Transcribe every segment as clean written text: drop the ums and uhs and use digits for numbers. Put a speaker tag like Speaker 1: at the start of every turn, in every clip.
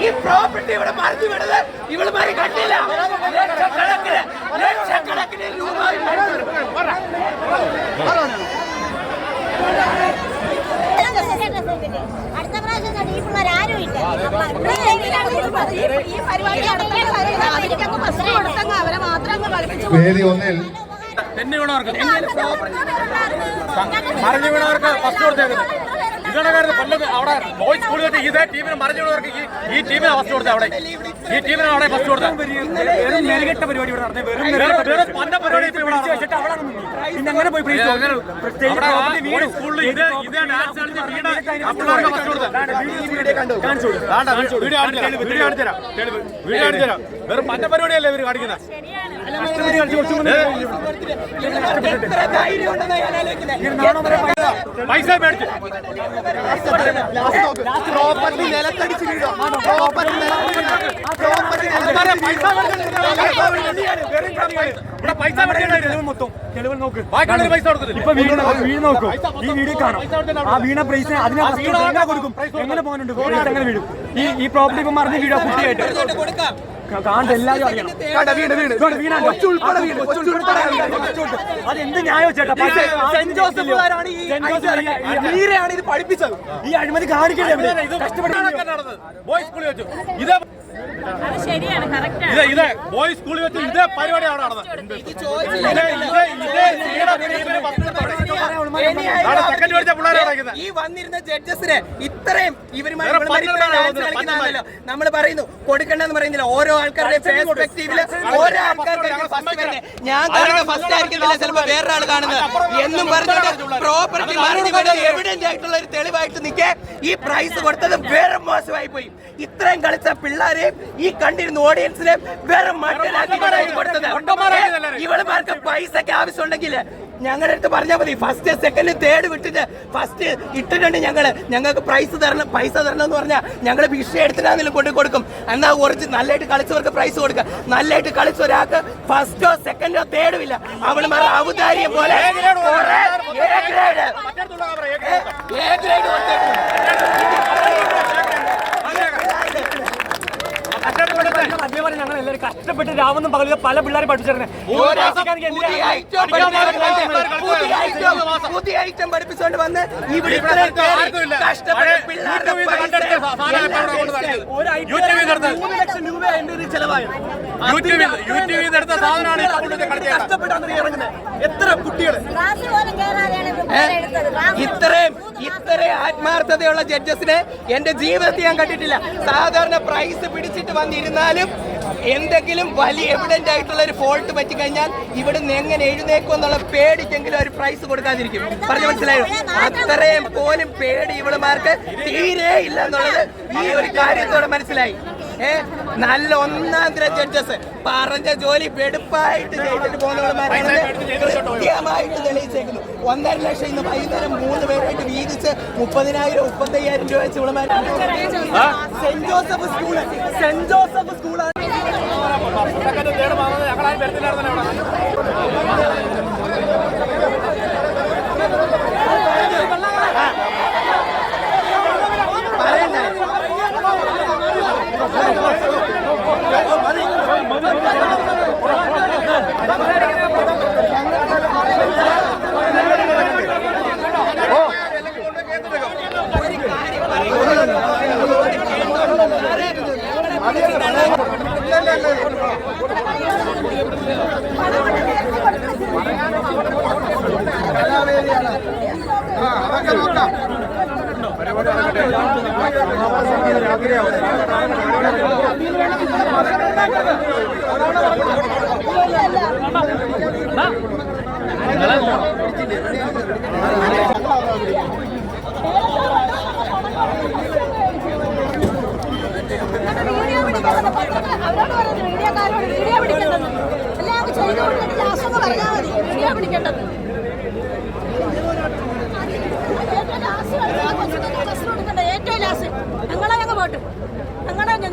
Speaker 1: ഈ പ്രോപ്പർട്ടി ഇവിടെ മറിഞ്ഞു വിടുന്നത് ഇവളുമാര് കണ്ടില്ല. ലക്ഷക്കണക്കിന് രൂപ
Speaker 2: അടുത്ത പ്രാവശ്യം ഈ പിള്ളേർ ആരും ഇല്ല. ഈ പരിപാടി അവരെ മാത്രം
Speaker 3: വേദി ഒന്നിൽ
Speaker 4: തെന്നി വീണവർക്ക് മറിഞ്ഞു വീണവർക്ക് ഫസ്റ്റ് കൊടുത്തേക്കുന്നത് ഇതേക്കാരുടെ കൊല്ലത്ത് അവിടെ ബോയ്സ് സ്കൂളിൽ വെച്ച് ഇതേ ടീമിന് മറിഞ്ഞു വീണവർക്ക് ഈ ടീമിന് ഫസ്റ്റ് കൊടുത്തത് അവിടെ ഈ ടീമിനാണ് അവിടെ ഫസ്റ്റ് കൊടുത്തത്.
Speaker 5: പരിപാടി ഇവിടെ നടന്നത്
Speaker 4: പന്ന പരിപാടി
Speaker 5: പിന്നെ അങ്ങനെ പോയി
Speaker 4: സ്കൂളിൽ ഇതേ ഡാൻസ് കളിച്ച് വീട് പിള്ളേർക്ക് ഫസ്റ്റ് കൊടുത്തത്. വീഡിയോ കാണിച്ചുതരാം. വെറും പന്ന പരിപാടിയല്ലേ ഇവർ കാണിക്കുന്നത്. പൈസ മേടിച്ചു
Speaker 1: പ്രോപ്പർട്ടി നിലത്തടിച്ച് വീഴോ.
Speaker 4: പൈസ
Speaker 5: മൊത്തം തെളിവ് നോക്ക്.
Speaker 4: പൈസ കൊടുക്കുന്നില്ല.
Speaker 5: ഇപ്പൊ വീട് നോക്കൂ. ഈ വീഡിയോ കാണാം. ആ വീണ പ്രൈസ് അതിനെ കൊടുക്കും. എങ്ങനെ പോകുന്നുണ്ട് എങ്ങനെ വീഴും? ഈ പ്രോപ്പർട്ടി ഇപ്പൊ മറിഞ്ഞ് വീഴാ കുട്ടിയായിട്ട് കാണുന്നത് എല്ലാവരും അറിയണം. അതെന്ത് ന്യായോ ചേട്ടാ?
Speaker 1: സെന്റ് ജോസഫുകാരാണ് ഇത് പഠിപ്പിച്ചത്.
Speaker 5: ഈ അഴിമതി കാണിക്കണ്ടേ?
Speaker 4: ബോയ്സ് സ്കൂളിൽ വെച്ചു ഇതേ ബോയ്സ് സ്കൂളിൽ വെച്ച് ഇതേ പരിപാടിയാണ് നടന്നത്.
Speaker 1: ഈ വന്നിരുന്ന ജഡ്ജസിന് ഇത്രയും നമ്മൾ പറയുന്നു കൊടുക്കണ്ടെന്ന് പറയുന്നില്ല. ഓരോ ആൾക്കാരുടെ പെർസ്പെക്റ്റീവില് ഓരോ ആൾക്കാർക്ക് ഞാൻ കാണുന്നത് ഫസ്റ്റ് ആയിരിക്കുന്നില്ല, ചിലപ്പോ വേറൊരാൾ കാണുന്നത് എന്നും പറഞ്ഞിട്ട് പ്രോപ്പർട്ടി എവിഡന്റ് ആയിട്ടുള്ള ഒരു തെളിവായിട്ട് നിൽക്കേ ഈ പ്രൈസ് കൊടുത്തത് വേറെ മോശമായി പോയി. ഇത്രയും കളിച്ച പിള്ളേരെയും ഈ കണ്ടിരുന്ന ഓഡിയൻസിനെ വേറെ മറ്റൊരാക്കി കൊടുത്തത്. ഇവളുമാർക്ക് പൈസക്ക് ആവശ്യമുണ്ടെങ്കിൽ ഞങ്ങളുടെ അടുത്ത് പറഞ്ഞാൽ മതി. ഫസ്റ്റ് സെക്കൻഡ് തേർഡ് വിട്ടിട്ട് ഫസ്റ്റ് ഇട്ടിട്ടുണ്ട് ഞങ്ങൾക്ക് പൈസ തരണം എന്ന് പറഞ്ഞാൽ ഞങ്ങൾ വിഷയം എടുത്തിട്ടാണെങ്കിലും കൊണ്ട് കൊടുക്കും. എന്നാൽ കുറച്ച് നല്ലതായിട്ട് കളിച്ചവർക്ക് പ്രൈസ് കൊടുക്കുക. നല്ലതായിട്ട് കളിച്ച ഒരാൾക്ക് ഫസ്റ്റോ സെക്കൻഡോ തേർഡും ഇല്ല. അവളുമാർ ഔദാര്യം പോലെ
Speaker 5: അതേപോലെ ഞങ്ങൾ എല്ലാവരും കഷ്ടപ്പെട്ട് രാവൊന്നും പകലും പല പിള്ളേരെ പഠിപ്പിച്ചിരുന്നത്.
Speaker 1: പുതിയ ഐറ്റം പഠിപ്പിച്ചുകൊണ്ട് വന്ന് ഇവിടെ എത്ര കുട്ടികൾ ഇത്രയും ആത്മാർത്ഥതയുള്ള ജഡ്ജസിനെ എന്റെ ജീവിതത്തിൽ ഞാൻ കണ്ടിട്ടില്ല. സാധാരണ പ്രൈസ് പിടിച്ചിട്ട് വന്നിരുന്നാലും എന്തെങ്കിലും വലിയ എവിഡന്റ് ആയിട്ടുള്ള ഒരു ഫോൾട്ട് പറ്റിക്കഴിഞ്ഞാൽ ഇവിടുന്ന് എങ്ങനെ എഴുന്നേക്കും എന്നുള്ള പേടിക്കെങ്കിലും ഒരു പ്രൈസ് കൊടുക്കാതിരിക്കും. പറഞ്ഞു മനസ്സിലായോ? അത്രയും പോലും പേടി ഇവളുമാർക്ക് തീരെ ഇല്ല എന്നുള്ളത് ഈ ഒരു കാര്യത്തോടെ മനസ്സിലായി. നല്ല ഒന്നാം തരം ജഡ്ജസ് പറഞ്ഞ ജോലി വെടുപ്പായിട്ട് ചെയ്തിട്ട് പോകുന്നവളുമാരാണ് കൃത്യമായിട്ട് തെളിയിച്ചേക്കുന്നു. 1.5 ലക്ഷം ഇന്ന് വൈകുന്നേരം 3 പേരായിട്ട് വീതിച്ച് 30,000 35,000 രൂപ വെച്ച് ഇവളുമാർ സെന്റ് ജോസഫ് സ്കൂളാണ്.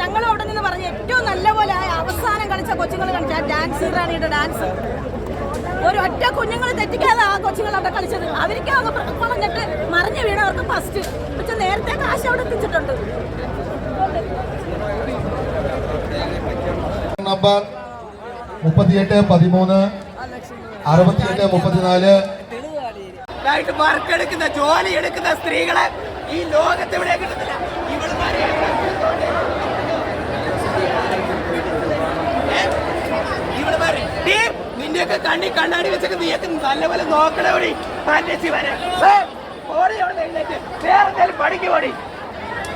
Speaker 1: ഞങ്ങൾ അവിടെ നിന്ന് പറഞ്ഞ് ഏറ്റവും നല്ലപോലെ അവസാനം കളിച്ച കൊച്ചുങ്ങൾ കളിച്ച ഡാൻസ് റാണിയുടെ ഡാൻസ്
Speaker 3: ഒരു ഒറ്റ കുഞ്ഞുങ്ങൾ തെറ്റിക്കാതെ ആ കൊച്ചുങ്ങൾ അവിടെ കളിച്ചത്. അവർക്ക് അങ്ങ് കുളഞ്ഞിട്ട് മറിഞ്ഞു വീണവർക്ക് ഫസ്റ്റ്. പക്ഷെ നേരത്തെ കാശ് അവിടെ എത്തിച്ചിട്ടുണ്ട്.
Speaker 6: നമ്പർ 38 13 68 34
Speaker 1: വർക്ക് എടുക്കുന്ന ജോലി എടുക്കുന്ന സ്ത്രീകളെ ഈ ലോകത്ത് എവിടെ കിട്ടുന്നില്ല. നിന്റെയൊക്കെ കണ്ണി കണ്ണാടി വെച്ചൊക്കെ നീയൊക്കെ നല്ലപോലെ നോക്കണേ ഓടി പാൻഡേസി വരെ ഓടി അവിടെ എഴുന്നേറ്റ് വേറെ എന്തെങ്കിലും പഠിക്ക് ഓടി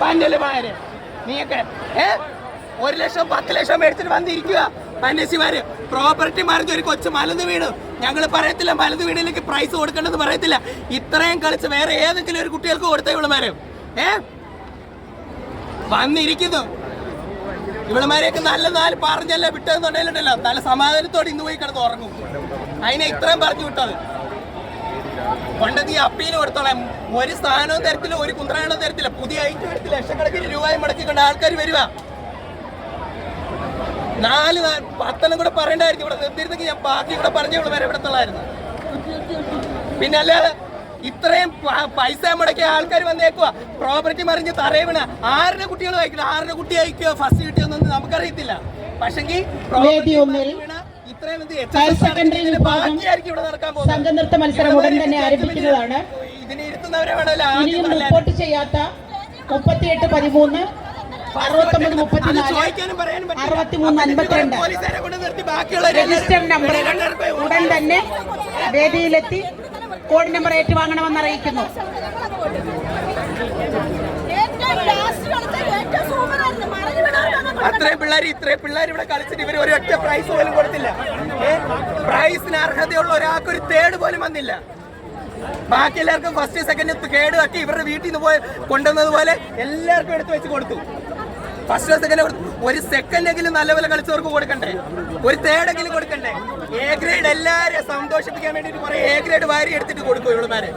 Speaker 1: പാൻഡല് മാര് നീയൊക്കെ 1 ലക്ഷം 10 ലക്ഷം മേടിച്ചിട്ട് വന്നിരിക്കുക പാൻഡേസിമാര്. പ്രോപ്പർട്ടി മാറിഞ്ഞ ഒരു കൊച്ചു മലന്ന് വീണു. ഞങ്ങൾ പറയത്തില്ല മലന്ന് വീണിലേക്ക് പ്രൈസ് കൊടുക്കണമെന്ന് പറയത്തില്ല. ഇത്രയും കളിച്ച് വേറെ ഏതെങ്കിലും ഒരു കുട്ടികൾക്ക് കൊടുത്ത ഇവളുമാര് വന്നിരിക്കുന്നു. ഇവളുമാരെയൊക്കെ നല്ല നാല് പറഞ്ഞല്ല വിട്ടതെന്നുണ്ടെങ്കിലുണ്ടല്ലോ നല്ല സമാധാനത്തോടെ ഇന്ന് പോയി കിടന്ന് ഉറങ്ങും. അതിനെ ഇത്രയും പറഞ്ഞു വിട്ടത് കൊണ്ട് നീ അപ്പീന് കൊടുത്തോളാം. ഒരു സ്ഥാനവും തരത്തില്ല, ഒരു കുന്ത്രാണവും തരത്തില്ല. പുതിയ ഐറ്റം എടുത്ത് ലക്ഷക്കണക്കിന് രൂപയും മുടക്കിക്കൊണ്ട് ആൾക്കാർ വരുക. 4-10 കൂടെ പറയണ്ടായിരുന്നു. ഇവിടെ നിർത്തിയിരുന്നെങ്കിൽ ഞാൻ ബാക്കി ഇവിടെ പറഞ്ഞു വരെ ഇവിടത്തുള്ളായിരുന്നു. പിന്നെ അല്ലാതെ ഇത്രയും പൈസ മുടക്കിയ ആൾക്കാർ വന്നേക്കുക. പ്രോപ്പർട്ടി മറിഞ്ഞ് തറയവിണ ആരുടെ കുട്ടികൾ വായിക്കണം, ആരുടെ കുട്ടി അയക്കുക ഫസ്റ്റ് കിട്ടിയൊന്നും നമുക്കറിയത്തില്ല. പക്ഷെങ്കിൽ
Speaker 7: സംഘനൃത്ത മത്സരം ഉടൻ തന്നെ ആരംഭിക്കുന്നതാണ്.
Speaker 1: ഇതിന് ഇരുത്തുന്നവരെ വേണമല്ലോ.
Speaker 7: ഇനിയും റിപ്പോർട്ട് ചെയ്യാത്ത 38 13 69 34 63 52 രജിസ്റ്റർ നമ്പറുകൾ ഉടൻ തന്നെ വേദിയിലെത്തി കോഡ് നമ്പർ ഏറ്റുവാങ്ങണമെന്ന് അറിയിക്കുന്നു.
Speaker 1: ഇത്രയും പിള്ളേർ ഇവിടെ കളിച്ചിട്ട് ഇവർ ഒരു ഒറ്റ പ്രൈസ് പോലും കൊടുത്തില്ല. പ്രൈസിന് അർഹതയുള്ള ഒരാൾക്ക് ഒരു തേർഡ് പോലും വന്നില്ല. ബാക്കി എല്ലാവർക്കും ഫസ്റ്റ് സെക്കൻഡ് കേട് ആക്കി ഇവരുടെ വീട്ടിൽ നിന്ന് പോയി കൊണ്ടുവന്നത് പോലെ എല്ലാവർക്കും എടുത്തു വെച്ച് കൊടുത്തു. ഫസ്റ്റ് സെക്കൻഡ് ഒരു സെക്കൻഡെങ്കിലും നല്ലപോലെ കളിച്ചവർക്ക് കൊടുക്കണ്ടേ, ഒരു തേർഡെങ്കിലും കൊടുക്കണ്ടേ. എ ഗ്രേഡ് എല്ലാവരെയും സന്തോഷിപ്പിക്കാൻ വേണ്ടിയിട്ട് കുറെ എ ഗ്രേഡ് വാരി എടുത്തിട്ട് കൊടുക്കും ഇവളുമാരെ.